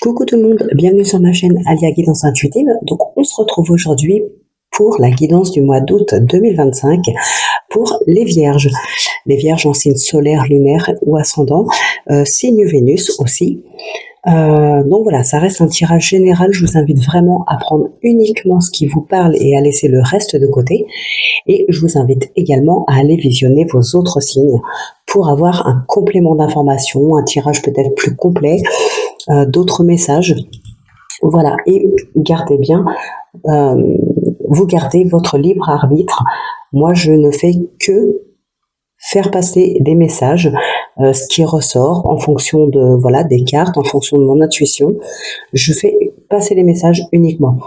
Coucou tout le monde, bienvenue sur ma chaîne Alia Guidance Intuitive. Donc on se retrouve aujourd'hui pour la guidance du mois d'août 2025 pour les Vierges. Les Vierges en signe solaire, lunaire ou ascendant, signe Vénus aussi. Donc voilà, ça reste un tirage général. Je vous invite vraiment à prendre uniquement ce qui vous parle et à laisser le reste de côté. Et je vous invite également à aller visionner vos autres signes pour avoir un complément d'information, un tirage peut-être plus complet, d'autres messages. Voilà, et gardez bien, vous gardez votre libre arbitre. Moi, je ne fais que faire passer des messages, ce qui ressort en fonction de des cartes, en fonction de mon intuition. Je fais passer les messages uniquement.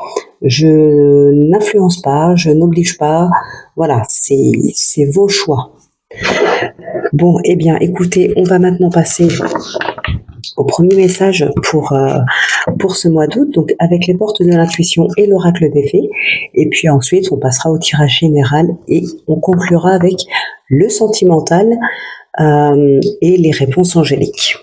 Je n'influence pas, je n'oblige pas. Voilà, c'est vos choix. Bon, eh bien, écoutez, on va maintenant passer au premier message pour ce mois d'août, donc avec les portes de l'intuition et l'oracle des fées. Et puis ensuite, on passera au tirage général et on conclura avec le sentimental et les réponses angéliques.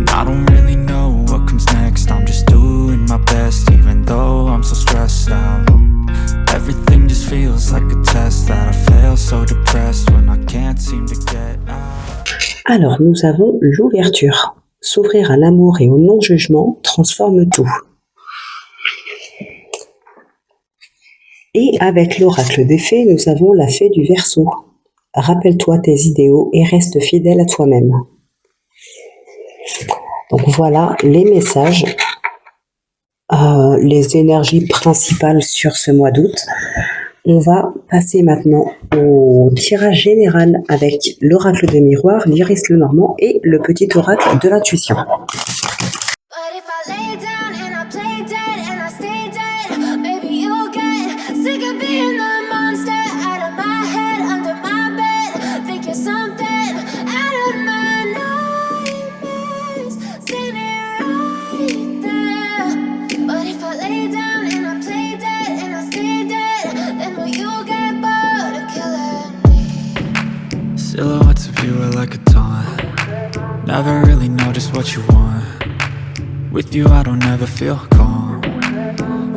I don't really know what comes next. I'm just doing my best, even though I'm so stressed out. Everything just feels like a test that I fail, so depressed when I can't seem to get out. Alors, nous avons l'ouverture. S'ouvrir à l'amour et au non-jugement transforme tout. Et avec l'oracle des fées, nous avons la fée du Verseau. Rappelle-toi tes idéaux et reste fidèle à toi-même. Donc voilà les messages, les énergies principales sur ce mois d'août. On va passer maintenant au tirage général avec l'oracle des miroirs, l'iris le normand et le petit oracle de l'intuition. Silhouettes of you are like a taunt. Never really know just what you want. With you I don't ever feel calm.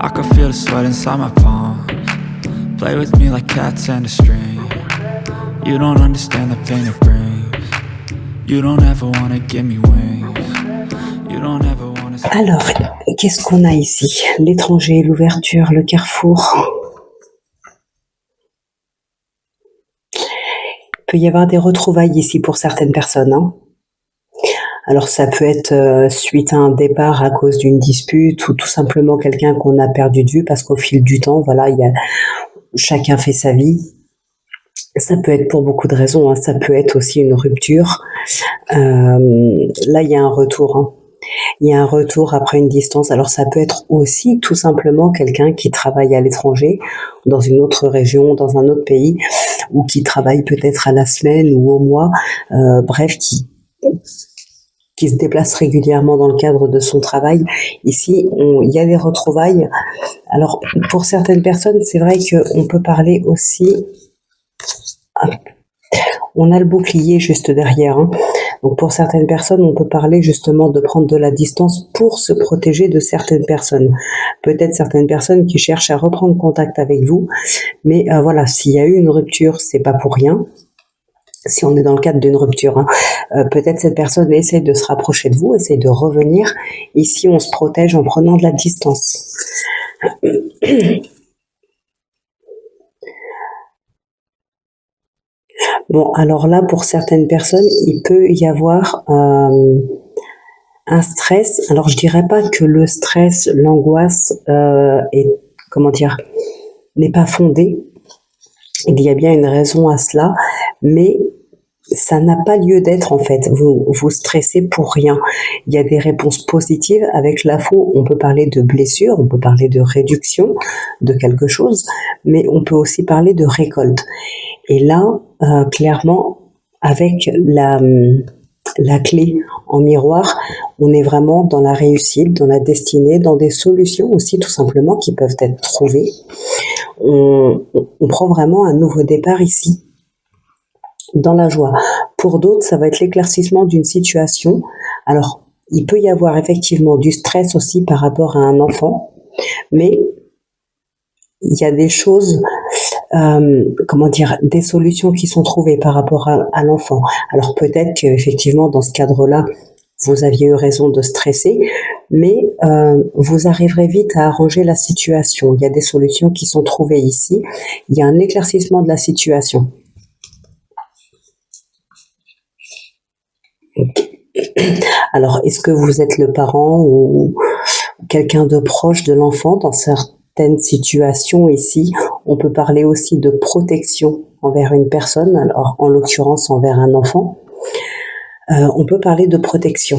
I can feel the sweat inside my palms. Play with me like cats and a string. You don't understand the pain it brings. You don't ever wanna give me wings. You don't ever wanna... Alors, qu'est-ce qu'on a ici? L'étranger, l'ouverture, le carrefour. Il peut y avoir des retrouvailles ici pour certaines personnes. Alors ça peut être suite à un départ à cause d'une dispute ou tout simplement quelqu'un qu'on a perdu de vue parce qu'au fil du temps, chacun fait sa vie. Ça peut être pour beaucoup de raisons, ça peut être aussi une rupture. Là, il y a un retour. Il y a un retour après une distance. Alors ça peut être aussi tout simplement quelqu'un qui travaille à l'étranger, dans une autre région, dans un autre pays, ou qui travaille peut-être à la semaine ou au mois, bref, qui se déplace régulièrement dans le cadre de son travail. Ici, il y a des retrouvailles. Alors, pour certaines personnes, c'est vrai qu'on peut parler aussi... On a le bouclier juste derrière. Donc pour certaines personnes, on peut parler justement de prendre de la distance pour se protéger de certaines personnes. Peut-être certaines personnes qui cherchent à reprendre contact avec vous. Mais voilà, s'il y a eu une rupture, c'est pas pour rien. Si on est dans le cadre d'une rupture, peut-être cette personne essaie de se rapprocher de vous, essaie de revenir. Ici, on se protège en prenant de la distance. Bon, alors là, pour certaines personnes, il peut y avoir un stress. Alors, je dirais pas que le stress, l'angoisse n'est pas fondée. Il y a bien une raison à cela, mais ça n'a pas lieu d'être en fait. Vous stressez pour rien. Il y a des réponses positives. Avec l'info, on peut parler de blessure, on peut parler de réduction de quelque chose, mais on peut aussi parler de récolte. Et là, clairement, avec la clé en miroir, on est vraiment dans la réussite, dans la destinée, dans des solutions aussi tout simplement qui peuvent être trouvées. on prend vraiment un nouveau départ ici, dans la joie. Pour d'autres, ça va être l'éclaircissement d'une situation. Alors, il peut y avoir effectivement du stress aussi par rapport à un enfant, mais il y a des choses, des solutions qui sont trouvées par rapport à l'enfant. Alors peut-être qu'effectivement, dans ce cadre-là, vous aviez eu raison de stresser, mais vous arriverez vite à arranger la situation. Il y a des solutions qui sont trouvées ici. Il y a un éclaircissement de la situation. Alors, est-ce que vous êtes le parent ou quelqu'un de proche de l'enfant dans certaines situations ici? On peut parler aussi de protection envers une personne, alors en l'occurrence envers un enfant. On peut parler de protection.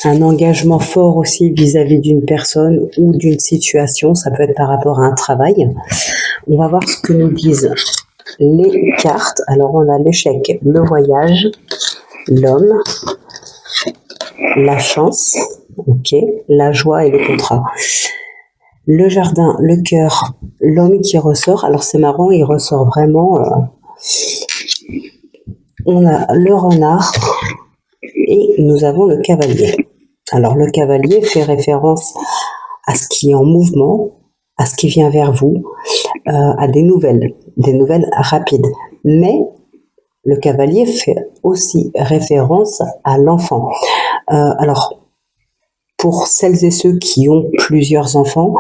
Un engagement fort aussi vis-à-vis d'une personne ou d'une situation, ça peut être par rapport à un travail. On va voir ce que nous disent les cartes. Alors on a l'échec, le voyage, l'homme, la chance, ok, la joie et le contrat. Le jardin, le cœur, l'homme qui ressort. Alors c'est marrant, il ressort vraiment. On a le renard et nous avons le cavalier. Alors le cavalier fait référence à ce qui est en mouvement, à ce qui vient vers vous, à des nouvelles rapides. Mais le cavalier fait aussi référence à l'enfant. Alors, pour celles et ceux qui ont plusieurs enfants,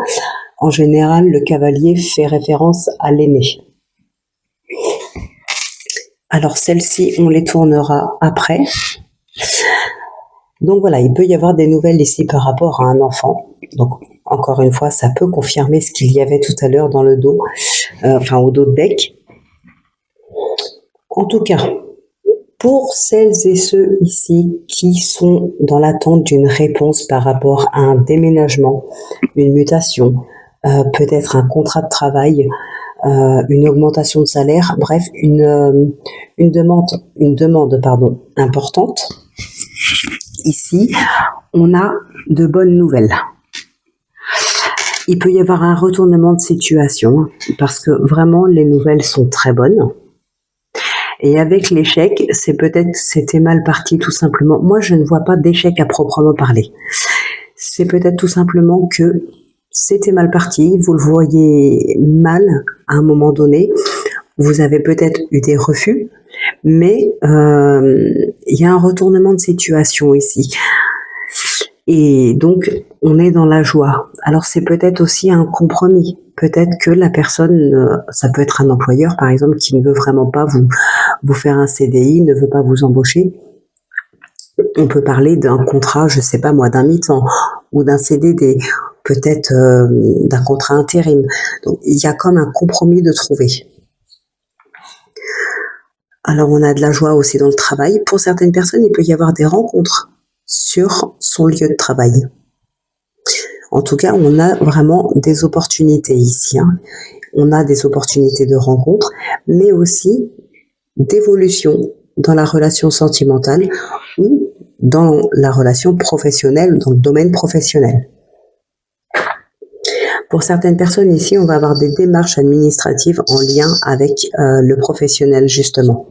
en général, le cavalier fait référence à l'aîné. Alors, celles-ci, on les tournera après. Donc voilà, il peut y avoir des nouvelles ici par rapport à un enfant. Donc, encore une fois, ça peut confirmer ce qu'il y avait tout à l'heure dans le dos, au dos de deck. En tout cas, pour celles et ceux ici qui sont dans l'attente d'une réponse par rapport à un déménagement, une mutation, peut-être un contrat de travail, une augmentation de salaire, bref, une demande importante. Ici, on a de bonnes nouvelles. Il peut y avoir un retournement de situation parce que vraiment les nouvelles sont très bonnes. Et avec l'échec, c'était mal parti tout simplement. Moi, je ne vois pas d'échec à proprement parler. C'est peut-être tout simplement que c'était mal parti, vous le voyez mal à un moment donné. Vous avez peut-être eu des refus, mais il y a un retournement de situation ici. Et donc, on est dans la joie. Alors, c'est peut-être aussi un compromis. Peut-être que la personne, ça peut être un employeur, par exemple, qui ne veut vraiment pas vous faire un CDI, ne veut pas vous embaucher. On peut parler d'un contrat, je sais pas moi, d'un mi-temps ou d'un CDD, peut-être d'un contrat intérim. Donc, il y a comme un compromis de trouver. Alors, on a de la joie aussi dans le travail. Pour certaines personnes, il peut y avoir des rencontres sur son lieu de travail. En tout cas, on a vraiment des opportunités ici. On a des opportunités de rencontre, mais aussi d'évolution dans la relation sentimentale ou dans la relation professionnelle, dans le domaine professionnel. Pour certaines personnes ici, on va avoir des démarches administratives en lien avec le professionnel, justement.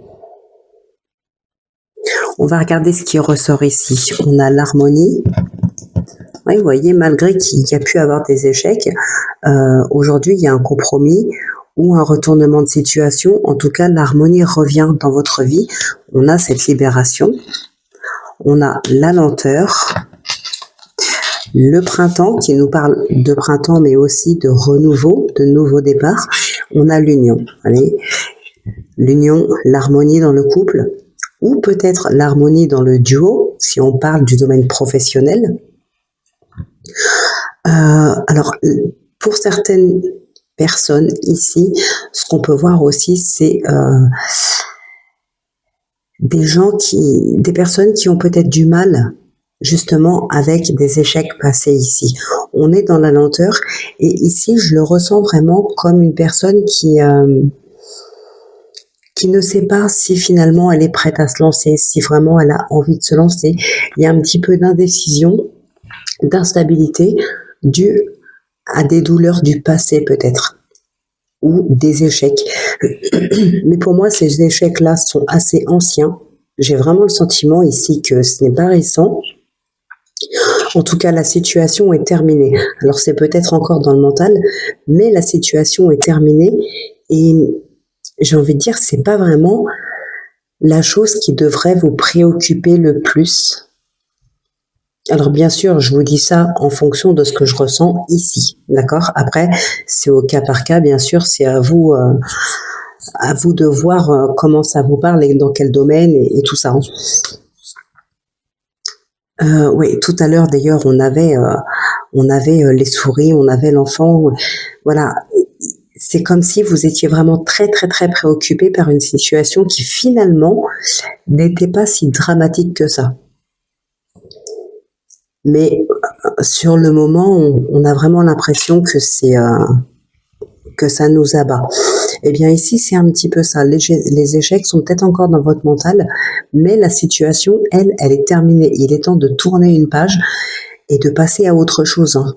On va regarder ce qui ressort ici. On a l'harmonie. Oui, vous voyez, malgré qu'il y a pu avoir des échecs, aujourd'hui, il y a un compromis ou un retournement de situation. En tout cas, l'harmonie revient dans votre vie. On a cette libération. On a la lenteur. Le printemps, qui nous parle de printemps, mais aussi de renouveau, de nouveau départ. On a l'union. Allez, l'union, l'harmonie dans le couple, ou peut-être l'harmonie dans le duo, si on parle du domaine professionnel. Alors, pour certaines personnes ici, ce qu'on peut voir aussi, c'est des personnes qui ont peut-être du mal justement avec des échecs passés ici. On est dans la lenteur et ici, je le ressens vraiment comme une personne qui ne sait pas si finalement elle est prête à se lancer, si vraiment elle a envie de se lancer. Il y a un petit peu d'indécision, d'instabilité due à des douleurs du passé peut-être, ou des échecs. Mais pour moi, ces échecs-là sont assez anciens. J'ai vraiment le sentiment ici que ce n'est pas récent. En tout cas, la situation est terminée. Alors c'est peut-être encore dans le mental, mais la situation est terminée et j'ai envie de dire, c'est pas vraiment la chose qui devrait vous préoccuper le plus. Alors bien sûr, je vous dis ça en fonction de ce que je ressens ici, d'accord? Après, c'est au cas par cas, bien sûr, c'est à vous de voir comment ça vous parle et dans quel domaine et tout ça. Oui, tout à l'heure d'ailleurs, on avait les souris, on avait l'enfant. Voilà, c'est comme si vous étiez vraiment très très très préoccupé par une situation qui finalement n'était pas si dramatique que ça. Mais sur le moment, on a vraiment l'impression que que ça nous abat. Eh bien ici, c'est un petit peu ça. Les échecs sont peut-être encore dans votre mental, mais la situation, elle est terminée. Il est temps de tourner une page et de passer à autre chose, hein,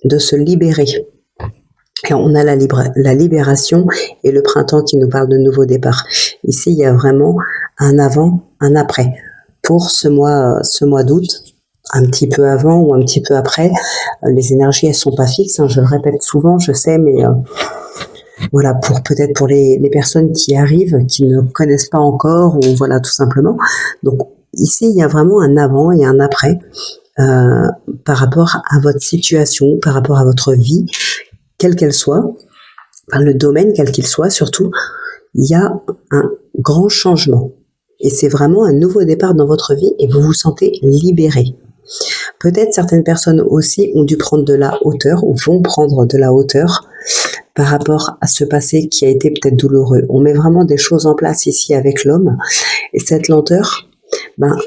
de se libérer. Et on a la libération et le printemps qui nous parle de nouveau départ. Ici, il y a vraiment un avant, un après. Pour ce mois d'août, un petit peu avant ou un petit peu après, les énergies, elles sont pas fixes, hein, je le répète souvent, je sais, mais voilà, peut-être pour les personnes qui arrivent, qui ne connaissent pas encore, ou voilà, tout simplement. Donc ici, il y a vraiment un avant et un après par rapport à votre situation, par rapport à votre vie, quelle qu'elle soit, enfin, le domaine quel qu'il soit, surtout, il y a un grand changement. Et c'est vraiment un nouveau départ dans votre vie et vous vous sentez libéré. Peut-être certaines personnes aussi ont dû prendre de la hauteur ou vont prendre de la hauteur par rapport à ce passé qui a été peut-être douloureux. On met vraiment des choses en place ici avec l'homme. Et cette lenteur,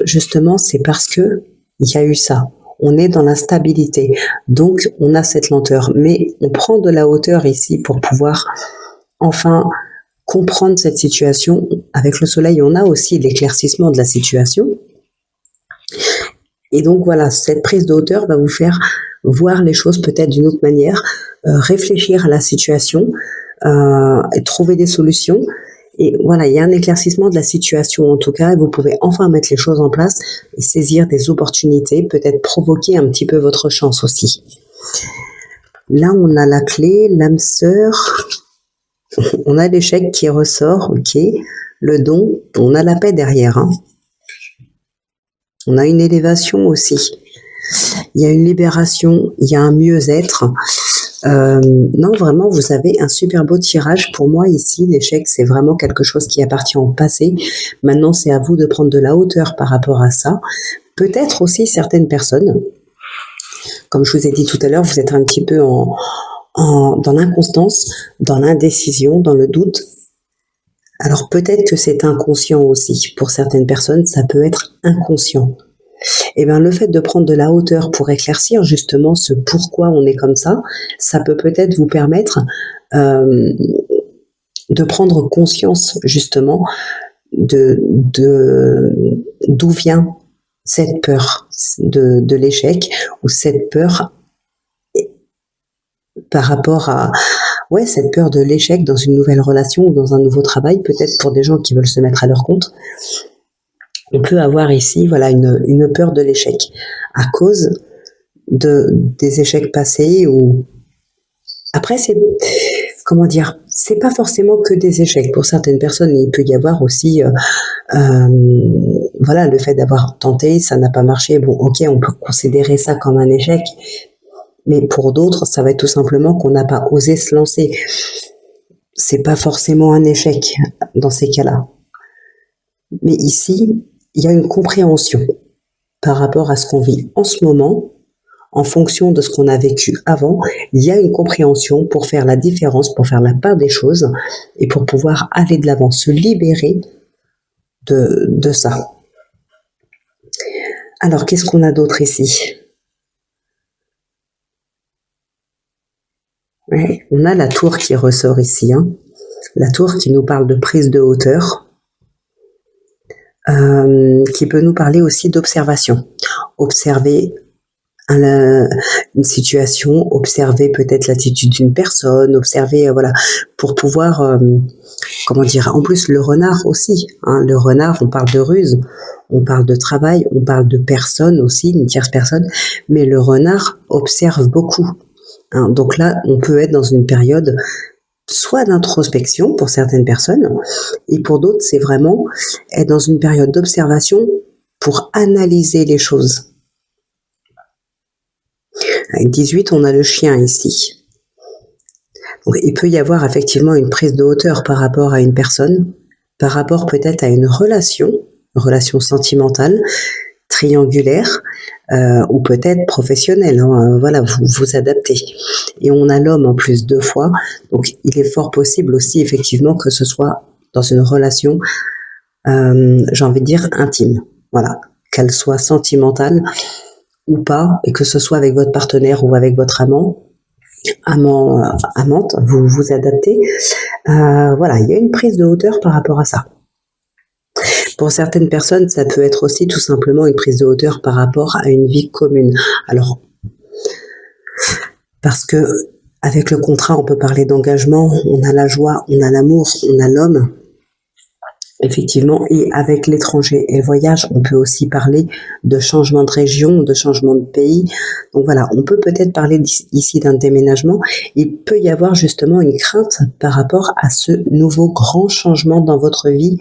justement, c'est parce que il y a eu ça. On est dans l'instabilité. Donc, on a cette lenteur. Mais on prend de la hauteur ici pour pouvoir enfin comprendre cette situation. Avec le soleil, on a aussi l'éclaircissement de la situation. Et donc voilà, cette prise de hauteur va vous faire voir les choses peut-être d'une autre manière, réfléchir à la situation, et trouver des solutions. Et voilà, il y a un éclaircissement de la situation en tout cas, et vous pouvez enfin mettre les choses en place et saisir des opportunités, peut-être provoquer un petit peu votre chance aussi. Là, on a la clé, l'âme sœur, on a l'échec qui ressort, ok, le don, on a la paix derrière, hein. On a une élévation aussi. Il y a une libération, il y a un mieux-être. Non, vraiment, vous avez un super beau tirage. Pour moi, ici, l'échec, c'est vraiment quelque chose qui appartient au passé. Maintenant, c'est à vous de prendre de la hauteur par rapport à ça. Peut-être aussi certaines personnes, comme je vous ai dit tout à l'heure, vous êtes un petit peu dans l'inconstance, dans l'indécision, dans le doute. Alors peut-être que c'est inconscient aussi. Pour certaines personnes, ça peut être inconscient. Et bien le fait de prendre de la hauteur pour éclaircir justement ce pourquoi on est comme ça peut peut-être vous permettre de prendre conscience justement d'où vient cette peur de l'échec ou cette peur par rapport à cette peur de l'échec dans une nouvelle relation ou dans un nouveau travail, peut-être pour des gens qui veulent se mettre à leur compte. On peut avoir ici une peur de l'échec à cause des échecs passés ou après c'est pas forcément que des échecs. Pour certaines personnes, il peut y avoir aussi le fait d'avoir tenté, ça n'a pas marché. Bon, ok, on peut considérer ça comme un échec. Mais pour d'autres, ça va être tout simplement qu'on n'a pas osé se lancer. C'est pas forcément un échec dans ces cas-là. Mais ici, il y a une compréhension par rapport à ce qu'on vit en ce moment, en fonction de ce qu'on a vécu avant. Il y a une compréhension pour faire la différence, pour faire la part des choses et pour pouvoir aller de l'avant, se libérer de ça. Alors, qu'est-ce qu'on a d'autre ici ? Ouais, on a la tour qui ressort ici, hein. La tour qui nous parle de prise de hauteur, qui peut nous parler aussi d'observation. Observer une situation, observer peut-être l'attitude d'une personne, observer, voilà, pour pouvoir, comment dire, en plus le renard aussi, hein, le renard, on parle de ruse, on parle de travail, on parle de personne aussi, une tierce personne, mais le renard observe beaucoup, hein. Donc là, on peut être dans une période soit d'introspection pour certaines personnes, et pour d'autres, c'est vraiment être dans une période d'observation pour analyser les choses. Avec 18, on a le chien ici. Donc, il peut y avoir effectivement une prise de hauteur par rapport à une personne, par rapport peut-être à une relation sentimentale, triangulaire, ou peut-être professionnelle, hein, voilà, vous adaptez. Et on a l'homme en plus 2 fois, donc il est fort possible aussi effectivement que ce soit dans une relation, j'ai envie de dire intime, voilà, qu'elle soit sentimentale ou pas, et que ce soit avec votre partenaire ou avec votre amante, vous adaptez. Voilà, il y a une prise de hauteur par rapport à ça. Pour certaines personnes, ça peut être aussi tout simplement une prise de hauteur par rapport à une vie commune. Alors, parce que avec le contrat, on peut parler d'engagement, on a la joie, on a l'amour, on a l'homme, effectivement, et avec l'étranger et le voyage, on peut aussi parler de changement de région, de changement de pays. Donc voilà, on peut peut-être parler ici d'un déménagement. Il peut y avoir justement une crainte par rapport à ce nouveau grand changement dans votre vie.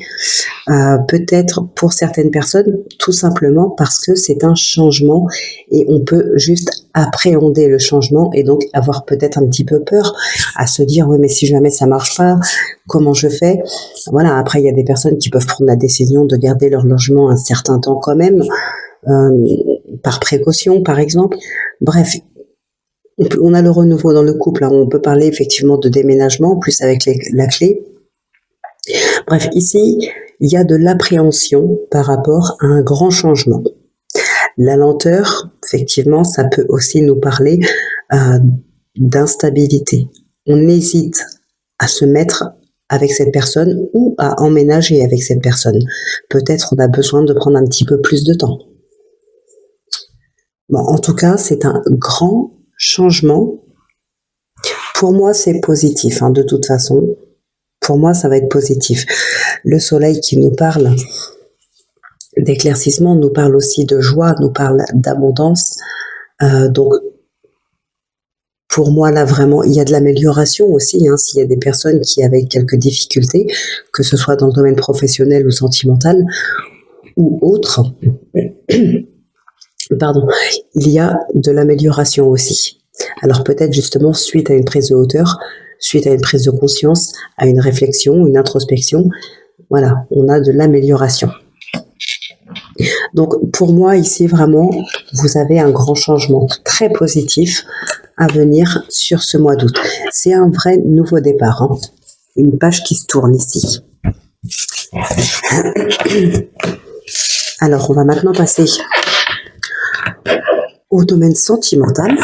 Peut-être pour certaines personnes, tout simplement parce que c'est un changement et on peut juste appréhender le changement et donc avoir peut-être un petit peu peur à se dire oui mais si jamais ça marche pas, comment je fais? Voilà, après il y a des personnes qui peuvent prendre la décision de garder leur logement un certain temps quand même, par précaution par exemple. Bref, on a le renouveau dans le couple, hein. On peut parler effectivement de déménagement, plus avec la clé. Bref, ici, il y a de l'appréhension par rapport à un grand changement. La lenteur, effectivement, ça peut aussi nous parler d'instabilité. On hésite à se mettre avec cette personne ou à emménager avec cette personne. Peut-être on a besoin de prendre un petit peu plus de temps. Bon, en tout cas, c'est un grand changement. Pour moi, c'est positif, hein, de toute façon. Pour moi, ça va être positif. Le soleil qui nous parle d'éclaircissement nous parle aussi de joie, nous parle d'abondance. Donc, pour moi, là, vraiment, il y a de l'amélioration aussi, hein, s'il y a des personnes qui avaient quelques difficultés, que ce soit dans le domaine professionnel ou sentimental, ou autre, pardon, il y a de l'amélioration aussi. Alors peut-être justement suite à une prise de hauteur, suite à une prise de conscience, à une réflexion, une introspection, voilà, on a de l'amélioration. Donc pour moi ici vraiment, vous avez un grand changement très positif à venir sur ce mois d'août. C'est un vrai nouveau départ, hein. Une page qui se tourne ici. Alors on va maintenant passer au domaine sentimental.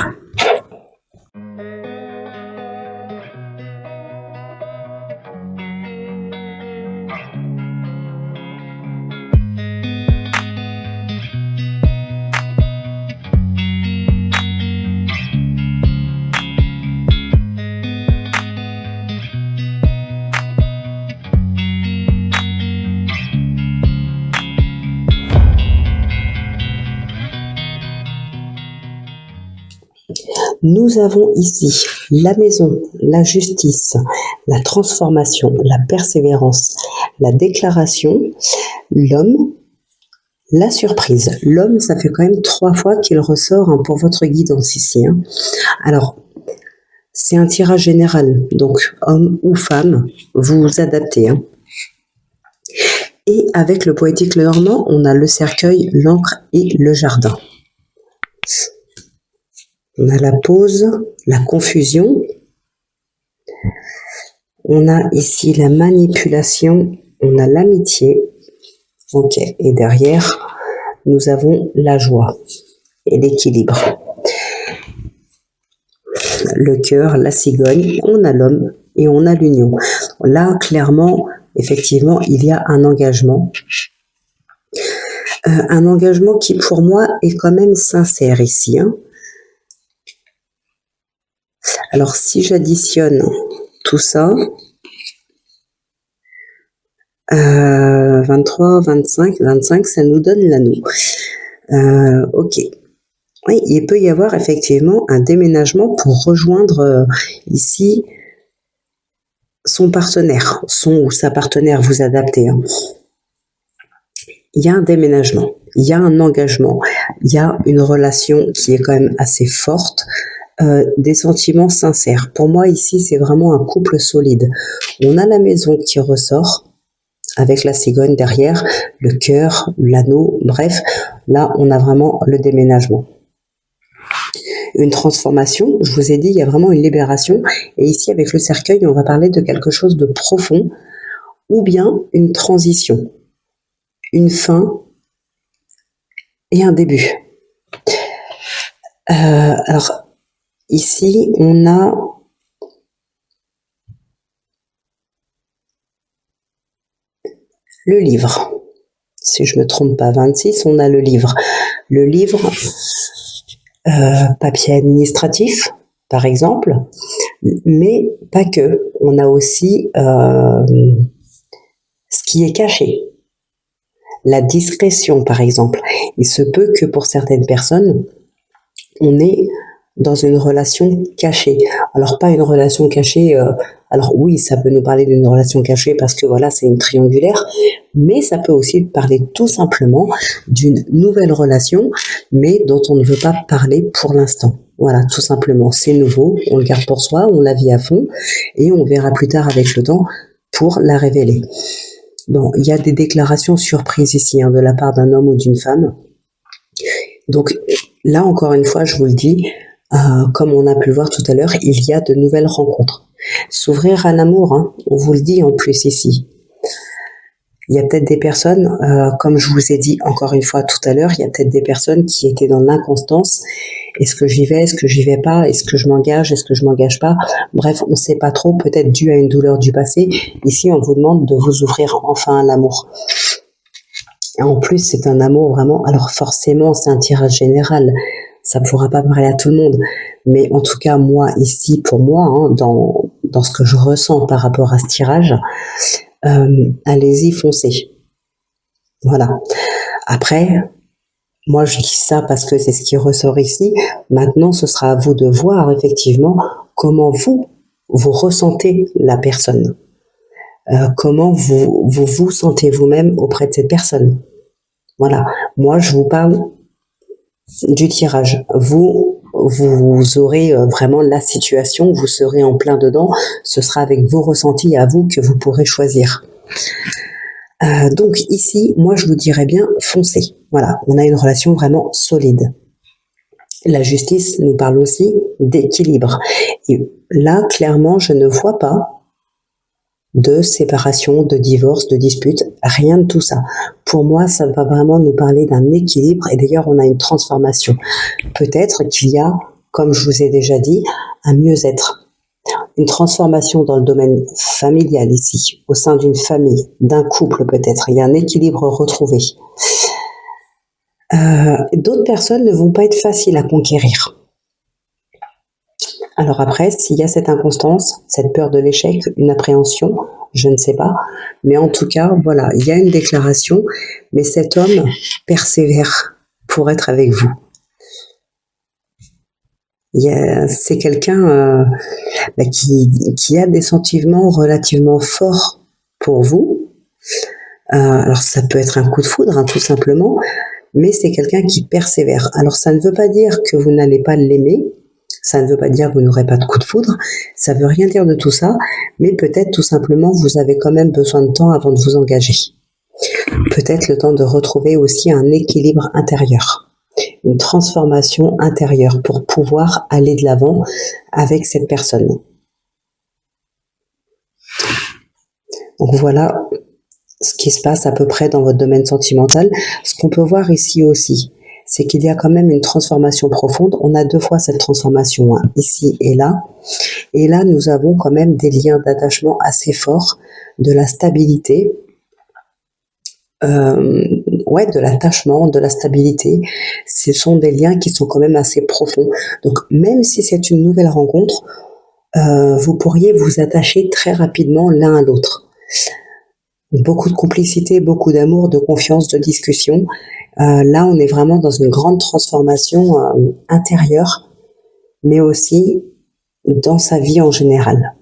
Nous avons ici la maison, la justice, la transformation, la persévérance, la déclaration, l'homme, la surprise. L'homme, ça fait quand même 3 fois qu'il ressort, hein, pour votre guidance ici, hein. Alors, c'est un tirage général, donc homme ou femme, vous vous adaptez, hein. Et avec le poétique Lenormand, on a le cercueil, l'encre et le jardin. On a la pause, la confusion. On a ici la manipulation, on a l'amitié. Ok, et derrière, nous avons la joie et l'équilibre. Le cœur, la cigogne, on a l'homme et on a l'union. Là, clairement, effectivement, il y a un engagement. Un engagement qui, pour moi, est quand même sincère ici, hein. Alors, si j'additionne tout ça, 23, 25, 25, ça nous donne l'anneau. Ok. Oui, il peut y avoir effectivement un déménagement pour rejoindre ici son partenaire, son ou sa partenaire, vous adaptez. Hein. Il y a un déménagement, il y a un engagement, il y a une relation qui est quand même assez forte, des sentiments sincères. Pour moi, ici, c'est vraiment un couple solide. On a la maison qui ressort, avec la cigogne derrière, le cœur, l'anneau, bref, là, on a vraiment le déménagement. Une transformation, je vous ai dit, il y a vraiment une libération, et ici, avec le cercueil, on va parler de quelque chose de profond, ou bien une transition, une fin et un début. Alors, ici, on a le livre. Si je me trompe pas, 26, on a le livre. Le livre, papier administratif, par exemple, mais pas que. On a aussi ce qui est caché. La discrétion, par exemple. Il se peut que pour certaines personnes, on est dans une relation cachée. Alors, pas une relation cachée... alors oui, ça peut nous parler d'une relation cachée parce que voilà, c'est une triangulaire, mais ça peut aussi parler tout simplement d'une nouvelle relation, mais dont on ne veut pas parler pour l'instant. Voilà, tout simplement, c'est nouveau, on le garde pour soi, on la vit à fond, et on verra plus tard avec le temps pour la révéler. Bon, il y a des déclarations surprises ici, hein, de la part d'un homme ou d'une femme. Donc là, encore une fois, je vous le dis, comme on a pu le voir tout à l'heure, il y a de nouvelles rencontres. S'ouvrir à l'amour, hein, on vous le dit en plus ici. Il y a peut-être des personnes, comme je vous ai dit encore une fois tout à l'heure, il y a peut-être des personnes qui étaient dans l'inconstance. Est-ce que j'y vais, est-ce que j'y vais pas, est-ce que je m'engage, est-ce que je m'engage pas? Bref, on ne sait pas trop, peut-être dû à une douleur du passé. Ici, on vous demande de vous ouvrir enfin à l'amour. Et en plus, c'est un amour vraiment... Alors forcément, c'est un tirage général. Ça ne pourra pas parler à tout le monde. Mais en tout cas, moi, ici, pour moi, hein, dans ce que je ressens par rapport à ce tirage, allez-y, foncez. Voilà. Après, moi, je dis ça parce que c'est ce qui ressort ici. Maintenant, ce sera à vous de voir, effectivement, comment vous ressentez la personne. Comment vous sentez vous-même auprès de cette personne. Voilà. Moi, je vous parle du tirage. Vous aurez vraiment la situation, vous serez en plein dedans. Ce sera avec vos ressentis à vous que vous pourrez choisir. Donc ici, moi, je vous dirais bien, foncez. Voilà, on a une relation vraiment solide. La justice nous parle aussi d'équilibre. Et là, clairement, je ne vois pas de séparation, de divorce, de dispute, rien de tout ça. Pour moi, ça va vraiment nous parler d'un équilibre, et d'ailleurs, on a une transformation. Peut-être qu'il y a, comme je vous ai déjà dit, un mieux-être. Une transformation dans le domaine familial ici, au sein d'une famille, d'un couple peut-être. Il y a un équilibre retrouvé. D'autres personnes ne vont pas être faciles à conquérir. Alors après, s'il y a cette inconstance, cette peur de l'échec, une appréhension, je ne sais pas. Mais en tout cas, voilà, il y a une déclaration, mais cet homme persévère pour être avec vous. C'est quelqu'un qui a des sentiments relativement forts pour vous. Alors ça peut être un coup de foudre, hein, tout simplement, mais c'est quelqu'un qui persévère. Alors ça ne veut pas dire que vous n'allez pas l'aimer, ça ne veut pas dire que vous n'aurez pas de coup de foudre, ça veut rien dire de tout ça, mais peut-être tout simplement vous avez quand même besoin de temps avant de vous engager. Peut-être le temps de retrouver aussi un équilibre intérieur, une transformation intérieure pour pouvoir aller de l'avant avec cette personne. Donc voilà ce qui se passe à peu près dans votre domaine sentimental. Ce qu'on peut voir ici aussi, c'est qu'il y a quand même une transformation profonde. On a deux fois cette transformation, hein, ici et là. Et là, nous avons quand même des liens d'attachement assez forts, de la stabilité. ouais, de l'attachement, de la stabilité. Ce sont des liens qui sont quand même assez profonds. Donc, même si c'est une nouvelle rencontre, vous pourriez vous attacher très rapidement l'un à l'autre. Beaucoup de complicité, beaucoup d'amour, de confiance, de discussion. Là, on est vraiment dans une grande transformation intérieure, mais aussi dans sa vie en général.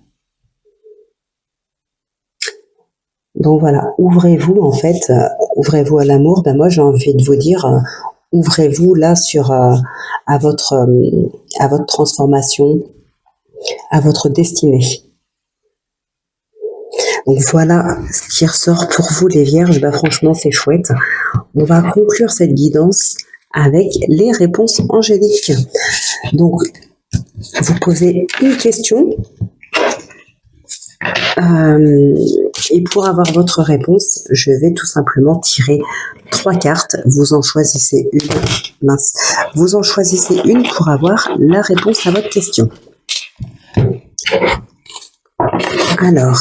Donc voilà, ouvrez-vous en fait, ouvrez-vous à l'amour. Ben moi, j'ai envie de vous dire, ouvrez-vous là sur à votre transformation, à votre destinée. Donc voilà ce qui ressort pour vous les Vierges. Ben franchement, c'est chouette. On va conclure cette guidance avec les réponses angéliques. Donc, vous posez une question et pour avoir votre réponse, je vais tout simplement tirer 3 cartes. Vous en choisissez une. Mince. Vous en choisissez une pour avoir la réponse à votre question. Alors,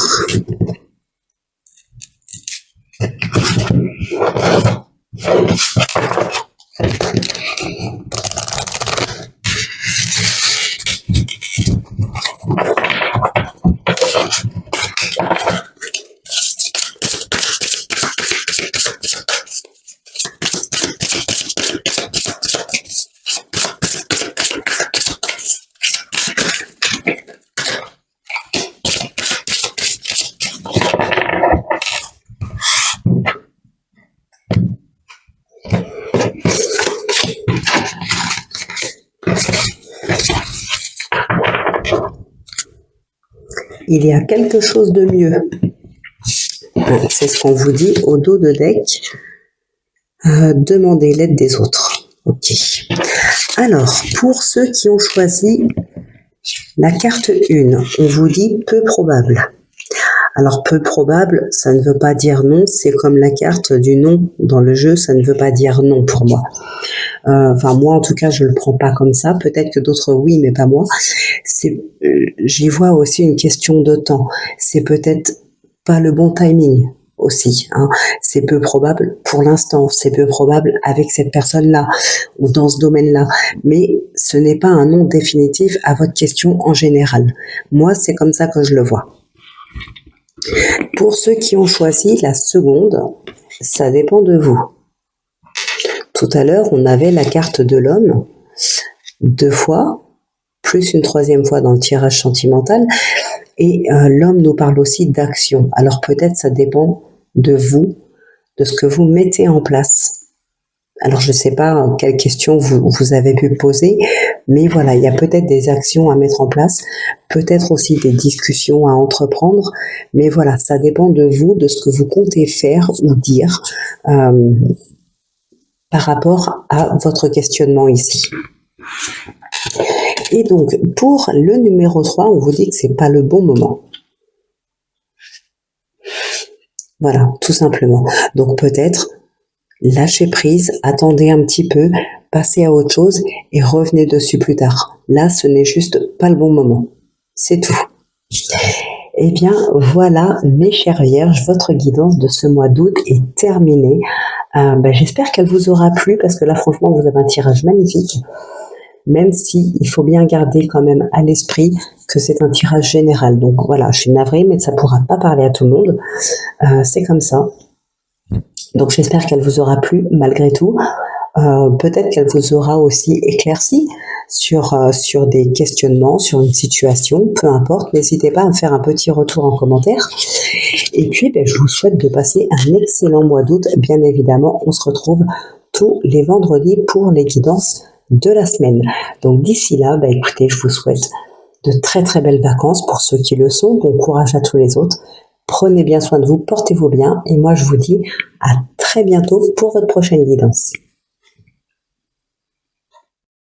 il y a quelque chose de mieux. C'est ce qu'on vous dit au dos de deck. Demandez l'aide des autres. Ok. Alors, pour ceux qui ont choisi la carte 1, on vous dit peu probable. Alors, peu probable, ça ne veut pas dire non, c'est comme la carte du non dans le jeu, ça ne veut pas dire non pour moi. Enfin, moi, en tout cas, je le prends pas comme ça. Peut-être que d'autres, oui, mais pas moi. J'y vois aussi une question de temps. C'est peut-être pas le bon timing aussi. Hein. C'est peu probable pour l'instant. C'est peu probable avec cette personne-là ou dans ce domaine-là. Mais ce n'est pas un non définitif à votre question en général. Moi, c'est comme ça que je le vois. Pour ceux qui ont choisi la seconde, ça dépend de vous. Tout à l'heure, on avait la carte de l'homme, 2 fois, plus une 3e fois dans le tirage sentimental. Et l'homme nous parle aussi d'action. Alors peut-être ça dépend de vous, de ce que vous mettez en place. Alors je ne sais pas quelles questions vous avez pu poser, mais voilà, il y a peut-être des actions à mettre en place, peut-être aussi des discussions à entreprendre, mais voilà, ça dépend de vous, de ce que vous comptez faire ou dire par rapport à votre questionnement ici. Et donc, pour le numéro 3, on vous dit que c'est pas le bon moment. Voilà, tout simplement. Donc peut-être lâchez prise, attendez un petit peu, passez à autre chose et revenez dessus plus tard. Là, ce n'est juste pas le bon moment. C'est tout. Eh bien, voilà, mes chères Vierges, votre guidance de ce mois d'août est terminée. J'espère qu'elle vous aura plu parce que là, franchement, vous avez un tirage magnifique. Même si il faut bien garder quand même à l'esprit que c'est un tirage général. Donc voilà, je suis navrée, mais ça ne pourra pas parler à tout le monde. C'est comme ça. Donc j'espère qu'elle vous aura plu malgré tout. Peut-être qu'elle vous aura aussi éclairci sur des questionnements, sur une situation, peu importe. N'hésitez pas à me faire un petit retour en commentaire. Et puis, je vous souhaite de passer un excellent mois d'août. Bien évidemment, on se retrouve tous les vendredis pour les guidances de la semaine. Donc d'ici là, écoutez, je vous souhaite de très très belles vacances pour ceux qui le sont. Bon courage à tous les autres. Prenez bien soin de vous, portez-vous bien. Et moi, je vous dis à très bientôt pour votre prochaine guidance.